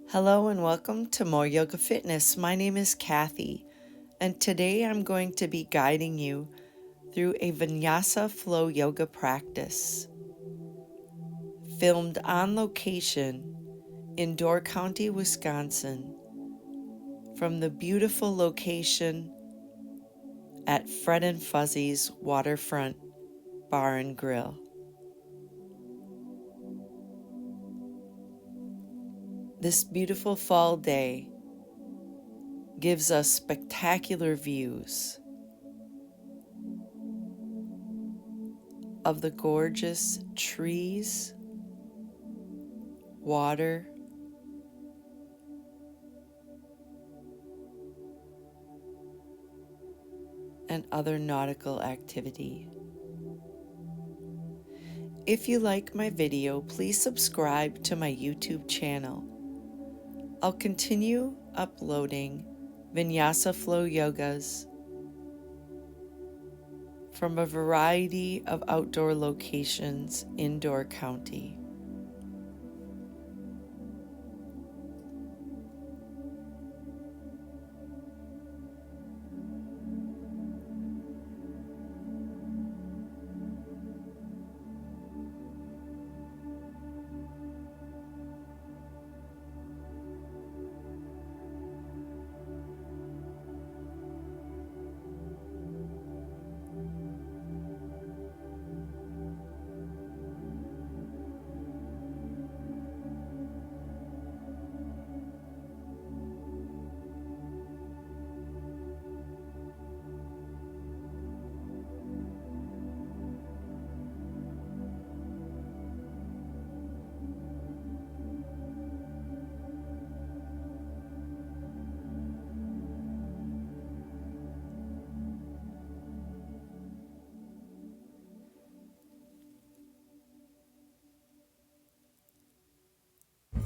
Hello and welcome to More Yoga Fitness. My name is Kathy, and today I'm going to be guiding you through a VINYASA Flow Yoga practice. Filmed on location in Door County, Wisconsin, from the beautiful location at Fred and Fuzzy's Waterfront Bar and Grill. This beautiful fall day gives us spectacular views of the gorgeous trees, water, and other nautical activity. If you like my video, please subscribe to my YouTube channel. I'll continue uploading Vinyasa Flow Yogas from a variety of outdoor locations in Door County.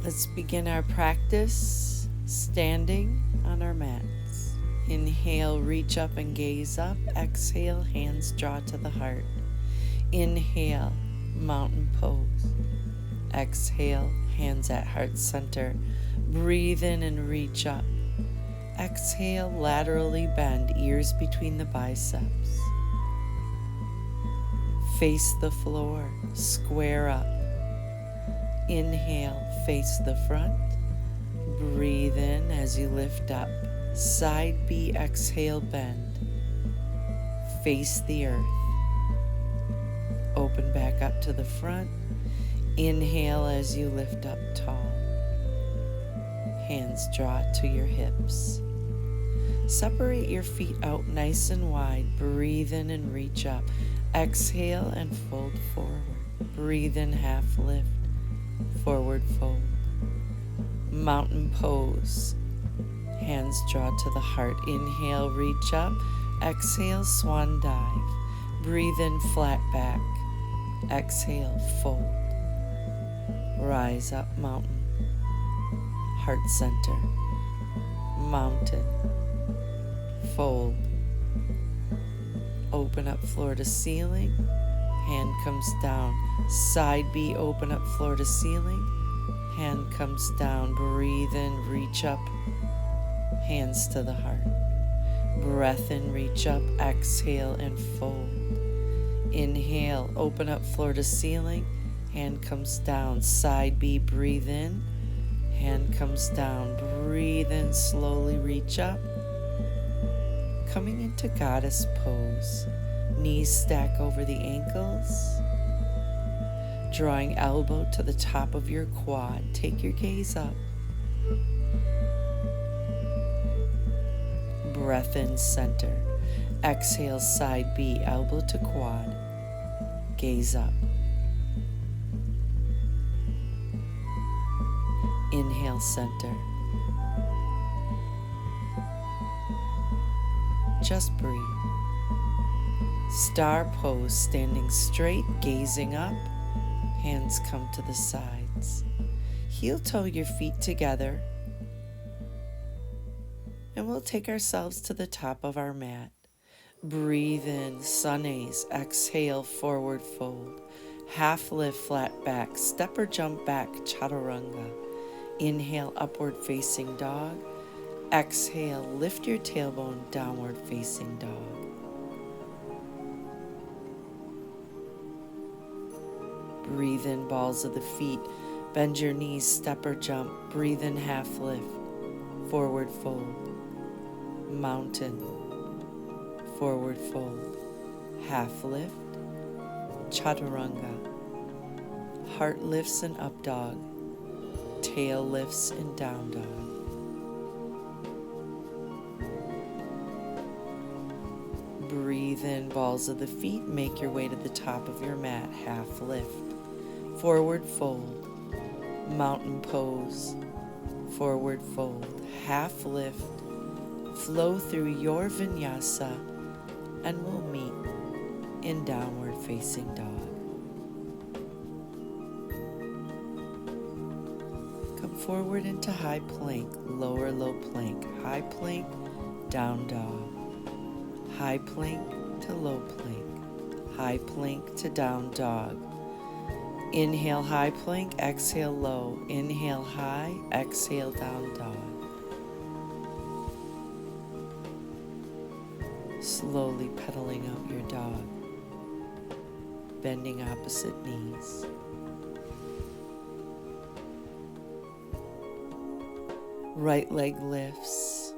Let's begin our practice standing on our mats. Inhale, reach up and gaze up. Exhale, hands draw to the heart. Inhale, mountain pose. Exhale, hands at heart center. Breathe in and reach up. Exhale, laterally bend, ears between the biceps. Face the floor, square up. Inhale, face the front. Breathe in as you lift up. Side B, exhale, bend. Face the earth. Open back up to the front. Inhale as you lift up tall. Hands draw to your hips. Separate your feet out nice and wide. Breathe in and reach up. Exhale and fold forward. Breathe in, half lift. Forward fold. Mountain pose. Hands draw to the heart. Inhale, reach up. Exhale, swan dive. Breathe in, flat back. Exhale, fold. Rise up, mountain. Heart center. Mountain. Fold. Open up floor to ceiling. Hand comes down. Side B, open up floor to ceiling. Hand comes down. Breathe in, reach up. Hands to the heart. Breath in, reach up. Exhale and fold. Inhale, open up floor to ceiling. Hand comes down. Side B, breathe in. Hand comes down. Breathe in, slowly reach up. Coming into goddess pose. Knees stack over the ankles. Drawing elbow to the top of your quad. Take your gaze up. Breath in, center. Exhale, side B, elbow to quad. Gaze up. Inhale, center. Just breathe. Star pose, standing straight, gazing up. Hands come to the sides. Heel toe your feet together. And we'll take ourselves to the top of our mat. Breathe in, sunnays. Exhale, forward fold. Half lift, flat back. Step or jump back, chaturanga. Inhale, upward facing dog. Exhale, lift your tailbone, downward facing dog. Breathe in, balls of the feet. Bend your knees, step or jump. Breathe in, half lift. Forward fold. Mountain. Forward fold. Half lift. Chaturanga. Heart lifts and up dog. Tail lifts and down dog. Breathe in, balls of the feet. Make your way to the top of your mat. Half lift. Forward fold. Mountain pose. Forward fold. Half lift. Flow through your vinyasa, and we'll meet in downward facing dog. Come forward into high plank, lower low plank, high plank, down dog. High plank to low plank, high plank to down dog. Inhale high plank, exhale low. Inhale high, exhale down dog. Slowly pedaling out your dog, bending opposite knees. Right leg lifts.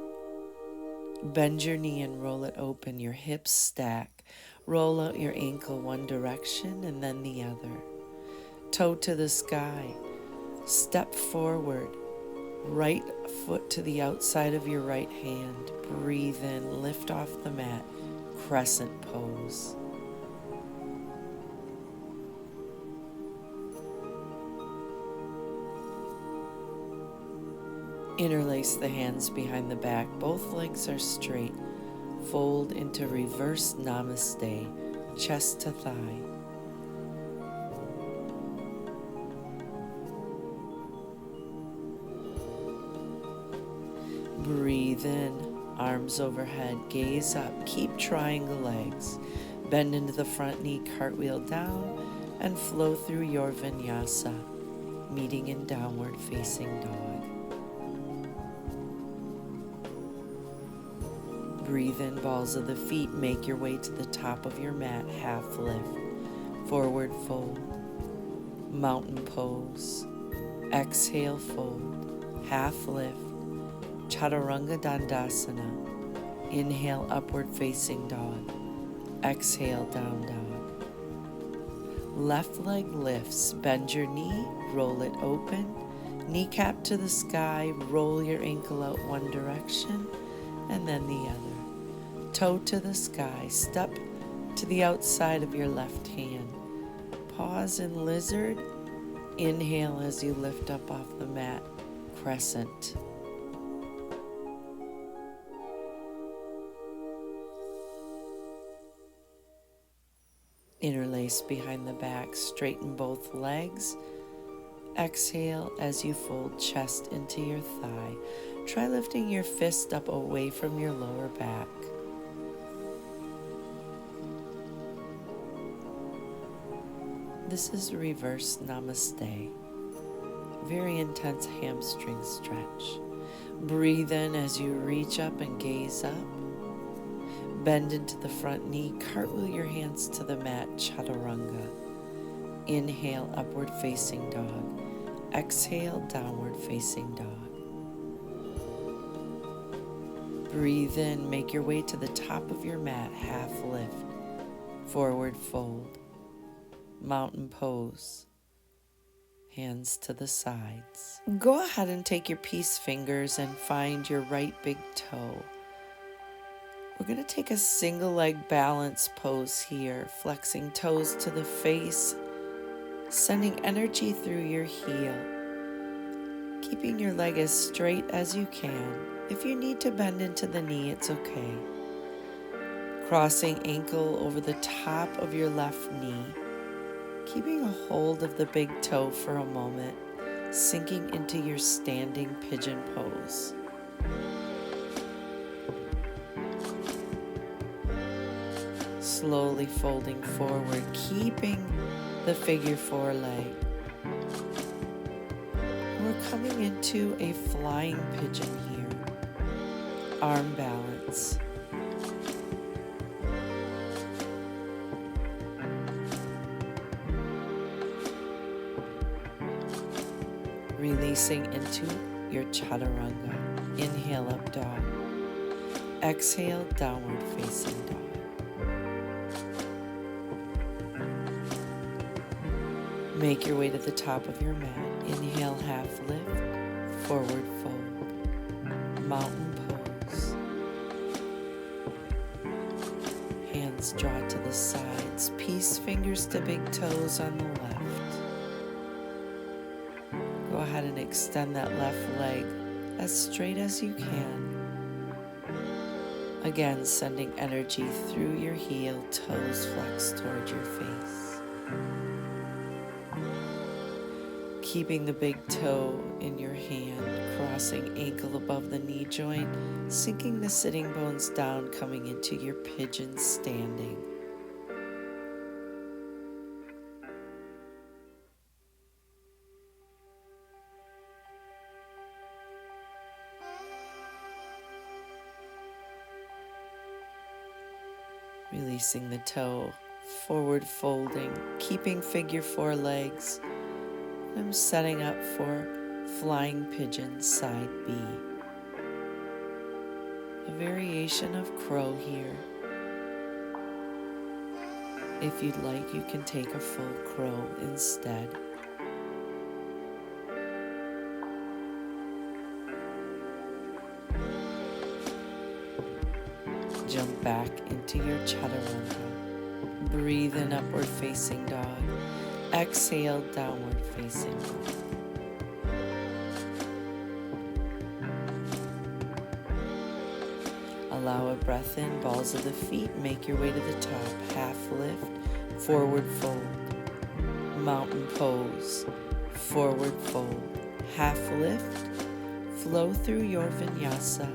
Bend your knee and roll it open. Your hips stack. Roll out your ankle one direction and then the other. Toe to the sky. Step forward. Right foot to the outside of your right hand. Breathe in, lift off the mat. Crescent pose. Interlace the hands behind the back. Both legs are straight. Fold into reverse namaste, chest to thigh. Breathe in, arms overhead, gaze up, keep triangle legs. Bend into the front knee, cartwheel down, and flow through your vinyasa, meeting in downward facing dog. Breathe in, balls of the feet, make your way to the top of your mat, half lift, forward fold, mountain pose, exhale fold, half lift, Chaturanga Dandasana. Inhale, upward facing dog. Exhale, down dog. Left leg lifts. Bend your knee, roll it open. Kneecap to the sky, roll your ankle out one direction and then the other. Toe to the sky, step to the outside of your left hand. Pause in lizard. Inhale as you lift up off the mat. Crescent. Interlace behind the back, straighten both legs. Exhale as you fold chest into your thigh. Try lifting your fist up away from your lower back. This is reverse namaste. Very intense hamstring stretch. Breathe in as you reach up and gaze up. Bend into the front knee, cartwheel your hands to the mat, chaturanga. Inhale, upward facing dog. Exhale, downward facing dog. Breathe in, make your way to the top of your mat, half lift, forward fold, mountain pose, hands to the sides. Go ahead and take your peace fingers and find your right big toe. We're going to take a single leg balance pose here, flexing toes to the face, sending energy through your heel, keeping your leg as straight as you can. If you need to bend into the knee, it's okay. Crossing ankle over the top of your left knee, keeping a hold of the big toe for a moment, sinking into your standing pigeon pose. Slowly folding forward, keeping the figure four leg. We're coming into a flying pigeon here. Arm balance. Releasing into your chaturanga. Inhale, up dog. Exhale, downward facing dog. Make your way to the top of your mat. Inhale, half lift, forward fold, mountain pose. Hands draw to the sides, peace fingers to big toes on the left. Go ahead and extend that left leg as straight as you can. Again, sending energy through your heel, toes flexed toward your face. Keeping the big toe in your hand, crossing ankle above the knee joint, sinking the sitting bones down, coming into your pigeon standing. Releasing the toe, forward folding, keeping figure four legs. I'm setting up for flying pigeon side B. A variation of crow here. If you'd like, you can take a full crow instead. Jump back into your chaturanga. Breathe in, upward facing dog. Exhale, downward facing dog. Allow a breath in, balls of the feet, make your way to the top. Half lift, forward fold, mountain pose, forward fold, half lift, flow through your vinyasa,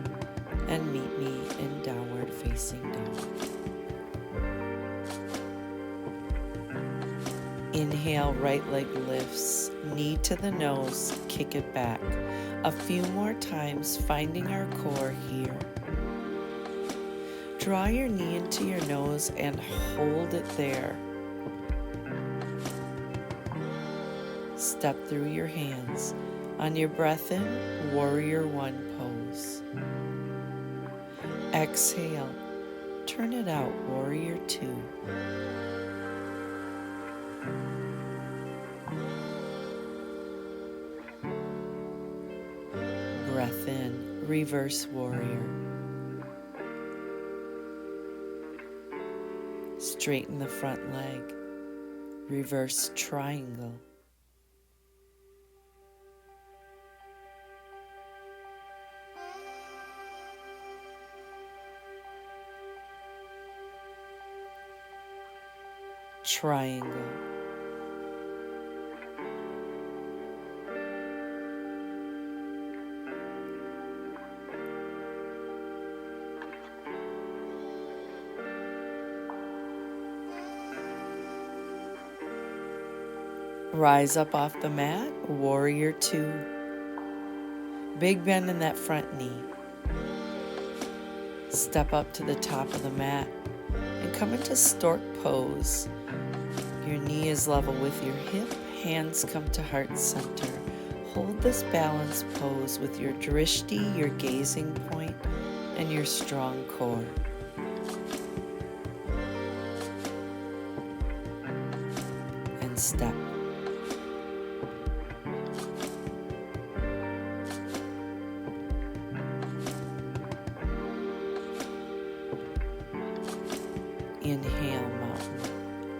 and meet me in downward facing dog. Inhale, right leg lifts, knee to the nose, kick it back. A few more times, finding our core here. Draw your knee into your nose and hold it there. Step through your hands. On your breath in, warrior one pose. Exhale, turn it out, warrior two. Breath in, reverse warrior. Straighten the front leg, reverse triangle. Triangle. Rise up off the mat, warrior two. Big bend in that front knee. Step up to the top of the mat and come into stork pose. Your knee is level with your hip, hands come to heart center. Hold this balanced pose with your drishti, your gazing point, and your strong core. And step. Inhale, mountain.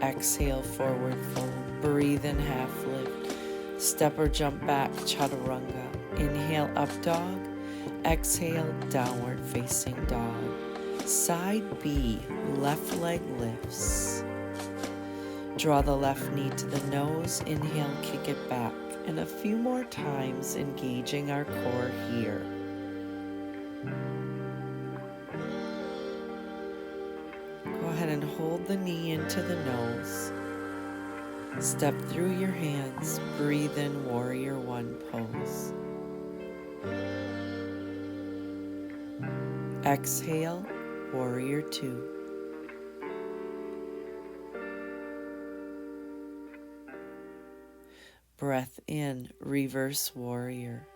Exhale, forward fold. Breathe in, half lift. Step or jump back, chaturanga. Inhale, up dog. Exhale, downward facing dog. Side B, left leg lifts. Draw the left knee to the nose. Inhale, kick it back. And a few more times, engaging our core here. And hold the knee into the nose. Step through your hands. Breathe in, warrior one pose. Exhale, warrior two. Breath in, reverse warrior.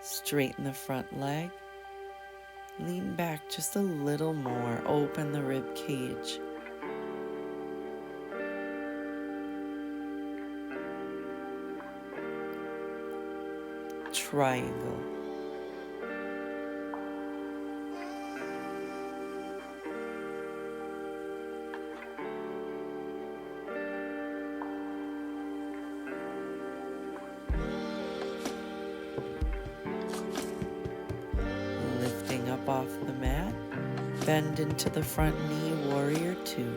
Straighten the front leg. Lean back just a little more. Open the rib cage. Triangle. Lifting up off the mat, bend into the front knee, warrior two.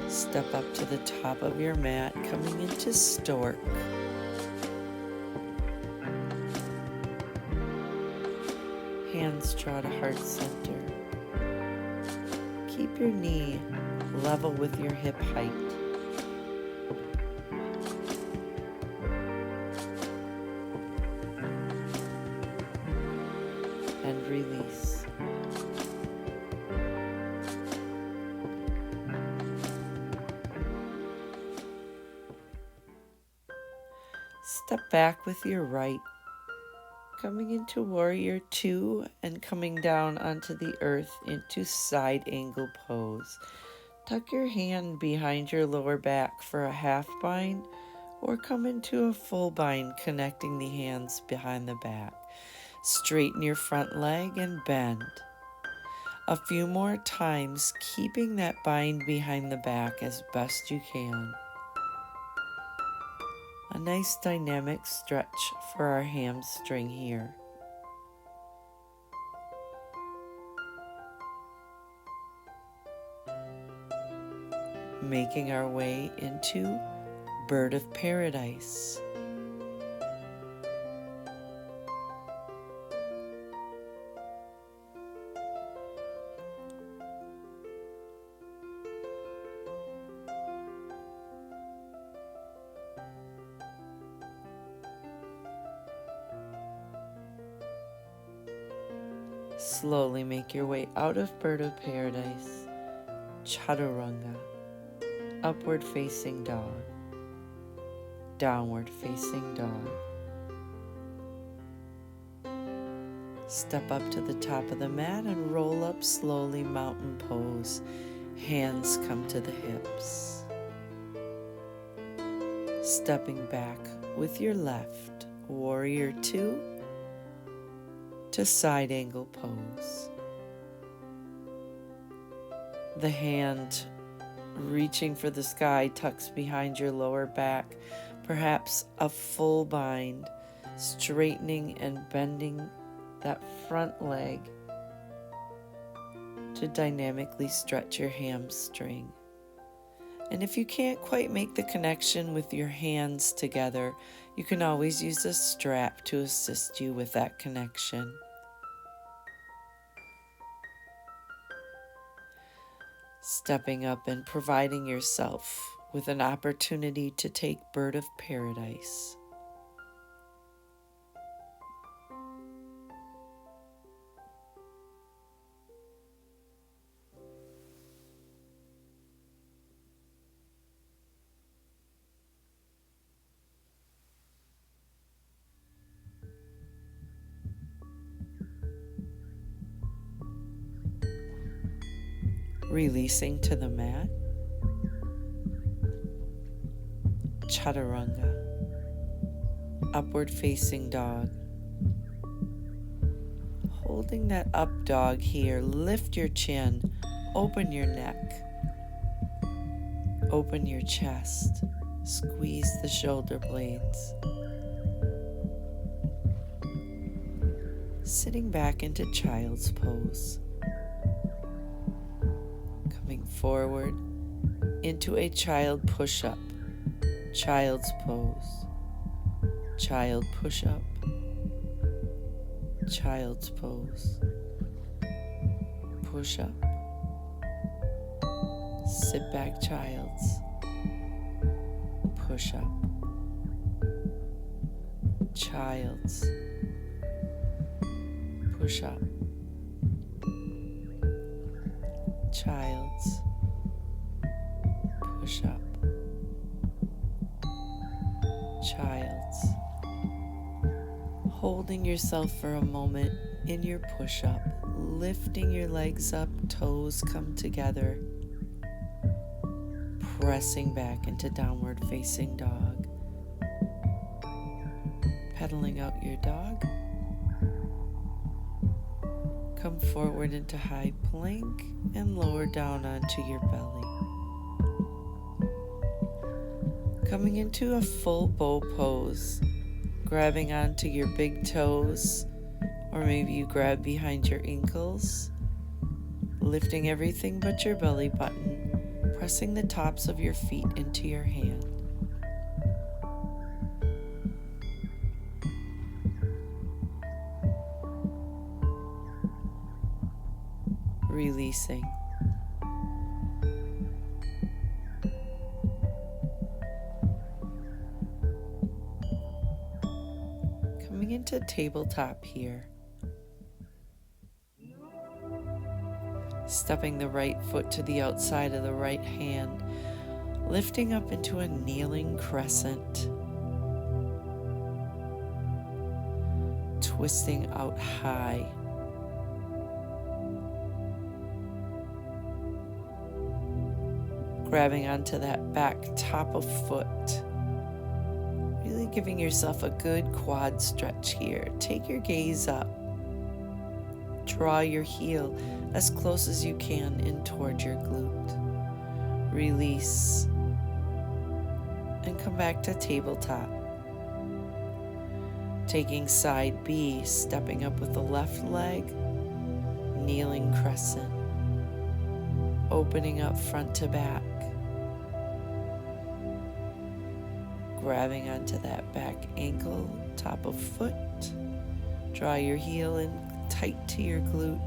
Step up to the top of your mat, coming into stork. Hands draw to heart center. Keep your knee level with your hip height. And release. Step back with your right, coming into warrior two and coming down onto the earth into side angle pose. Tuck your hand behind your lower back for a half bind or come into a full bind, connecting the hands behind the back. Straighten your front leg and bend. A few more times, keeping that bind behind the back as best you can. A nice dynamic stretch for our hamstring here. Making our way into bird of paradise. Slowly make your way out of bird of paradise, chaturanga, upward facing dog, downward facing dog. Step up to the top of the mat and roll up slowly, mountain pose. Hands come to the hips. Stepping back with your left, warrior two, to side angle pose. The hand reaching for the sky tucks behind your lower back, perhaps a full bind, straightening and bending that front leg to dynamically stretch your hamstring. And if you can't quite make the connection with your hands together, you can always use a strap to assist you with that connection. Stepping up and providing yourself with an opportunity to take bird of paradise. Releasing to the mat, chaturanga, upward facing dog. Holding that up dog here, lift your chin, open your neck, open your chest, squeeze the shoulder blades. Sitting back into child's pose. Forward into a child push-up, child's pose, child push-up, child's pose, push-up, Sit back, child's. Push up. Child's. Push up. Child's. Push up. Child's. Holding yourself for a moment in your push-up, lifting your legs up, toes come together, pressing back into downward facing dog, pedaling out your dog, come forward into high plank and lower down onto your belly. Coming into a full bow pose, grabbing onto your big toes, or maybe you grab behind your ankles, lifting everything but your belly button, pressing the tops of your feet into your hand. Releasing. Coming into tabletop here. Stepping the right foot to the outside of the right hand, lifting up into a kneeling crescent. Twisting out high. Grabbing onto that back top of foot. Really giving yourself a good quad stretch here. Take your gaze up. Draw your heel as close as you can in toward your glute. Release. And come back to tabletop. Taking side B, stepping up with the left leg, kneeling crescent. Opening up front to back. Grabbing onto that back ankle, top of foot. Draw your heel in tight to your glute.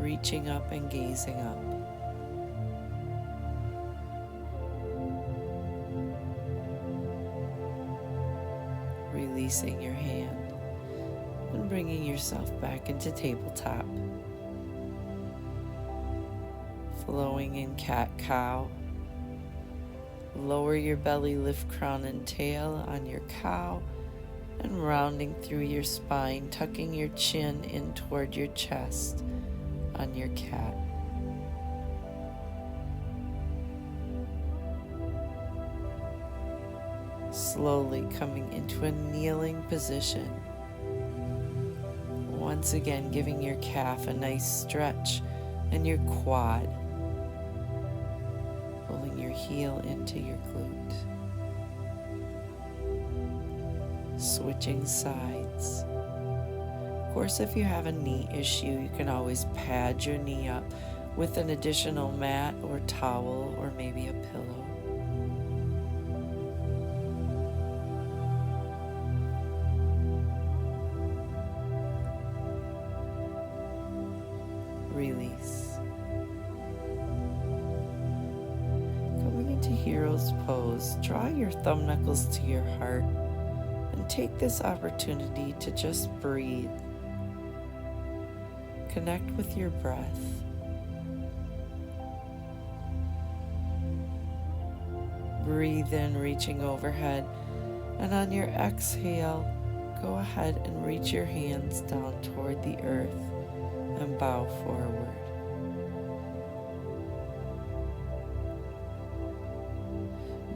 Reaching up and gazing up. Releasing your hand and bringing yourself back into tabletop. Flowing in cat-cow. Lower your belly, lift crown and tail on your cow, and rounding through your spine, tucking your chin in toward your chest on your cat. Slowly coming into a kneeling position. Once again, giving your calf a nice stretch and your quad. Pulling your heel into your glute. Switching sides. Of course, if you have a knee issue, you can always pad your knee up with an additional mat or towel or maybe a pillow. Release. Coming into hero's pose, draw your thumb knuckles to your heart and take this opportunity to just breathe. Connect with your breath. Breathe in, reaching overhead, and on your exhale, go ahead and reach your hands down toward the earth and bow forward.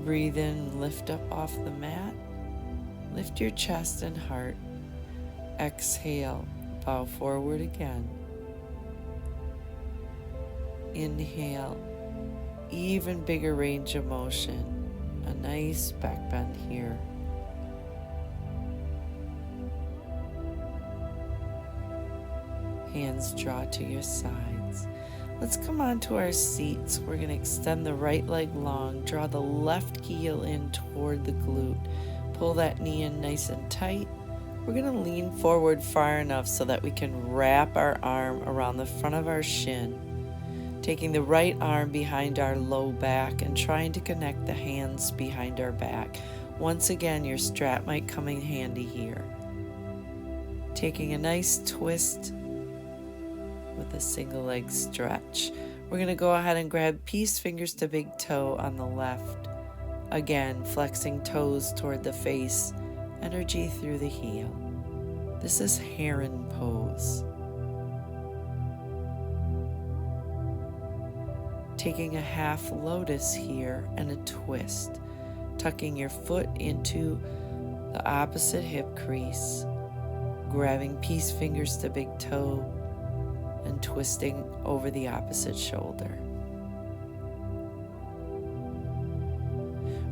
Breathe in, lift up off the mat. Lift your chest and heart. Exhale, bow forward again. Inhale, even bigger range of motion. A nice back bend here. Hands draw to your sides. Let's come onto our seats. We're going to extend the right leg long, draw the left heel in toward the glute. Pull that knee in nice and tight. We're going to lean forward far enough so that we can wrap our arm around the front of our shin. Taking the right arm behind our low back and trying to connect the hands behind our back. Once again, your strap might come in handy here. Taking a nice twist with a single leg stretch. We're going to go ahead and grab peace fingers to big toe on the left. Again, flexing toes toward the face, energy through the heel. This is heron pose. Taking a half lotus here and a twist. Tucking your foot into the opposite hip crease. Grabbing peace fingers to big toe and twisting over the opposite shoulder.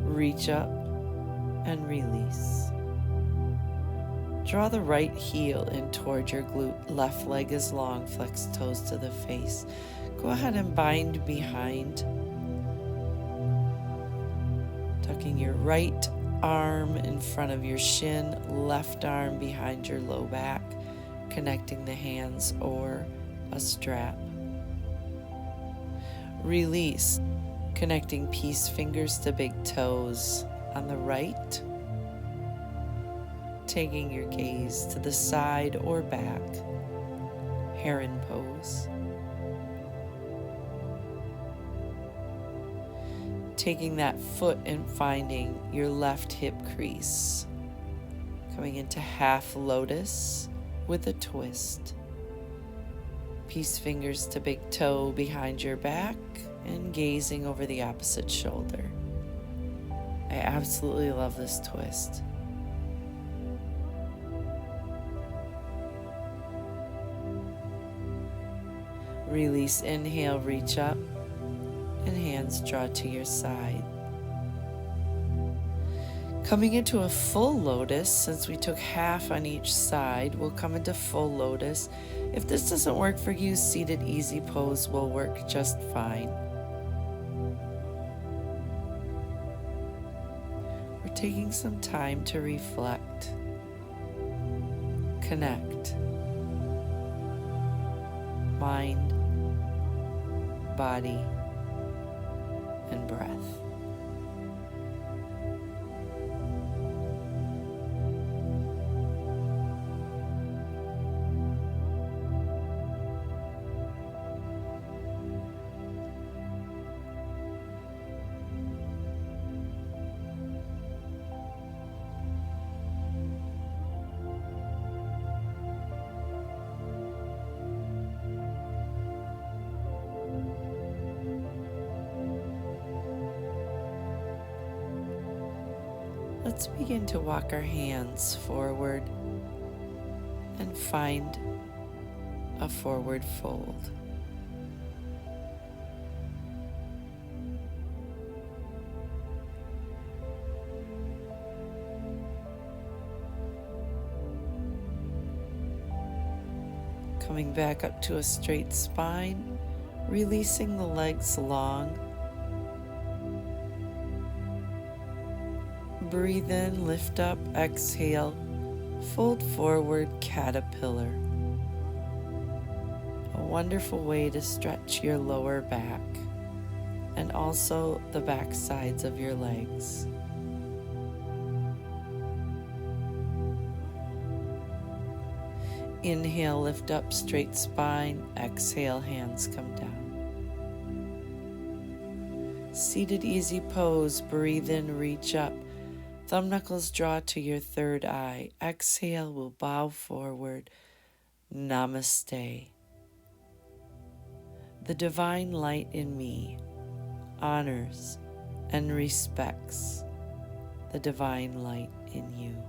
Reach up and release. Draw the right heel in toward your glute. Left leg is long, flex toes to the face. Go ahead and bind behind. Tucking your right arm in front of your shin, left arm behind your low back, connecting the hands or a strap. Release, connecting peace fingers to big toes on the right. Taking your gaze to the side or back, heron pose. Taking that foot and finding your left hip crease. Coming into half lotus with a twist. Peace fingers to big toe behind your back and gazing over the opposite shoulder. I absolutely love this twist. Release, inhale, reach up, and hands draw to your side. Coming into a full lotus, since we took half on each side, we'll come into full lotus. If this doesn't work for you, seated easy pose will work just fine. We're taking some time to reflect, connect, mind, body, and breath. Let's begin to walk our hands forward and find a forward fold. Coming back up to a straight spine, releasing the legs long. Breathe in, lift up, exhale, fold forward, caterpillar. A wonderful way to stretch your lower back and also the back sides of your legs. Inhale, lift up, straight spine. Exhale, hands come down. Seated easy pose, breathe in, reach up. Thumb knuckles draw to your third eye. Exhale, we'll bow forward. Namaste. The divine light in me honors and respects the divine light in you.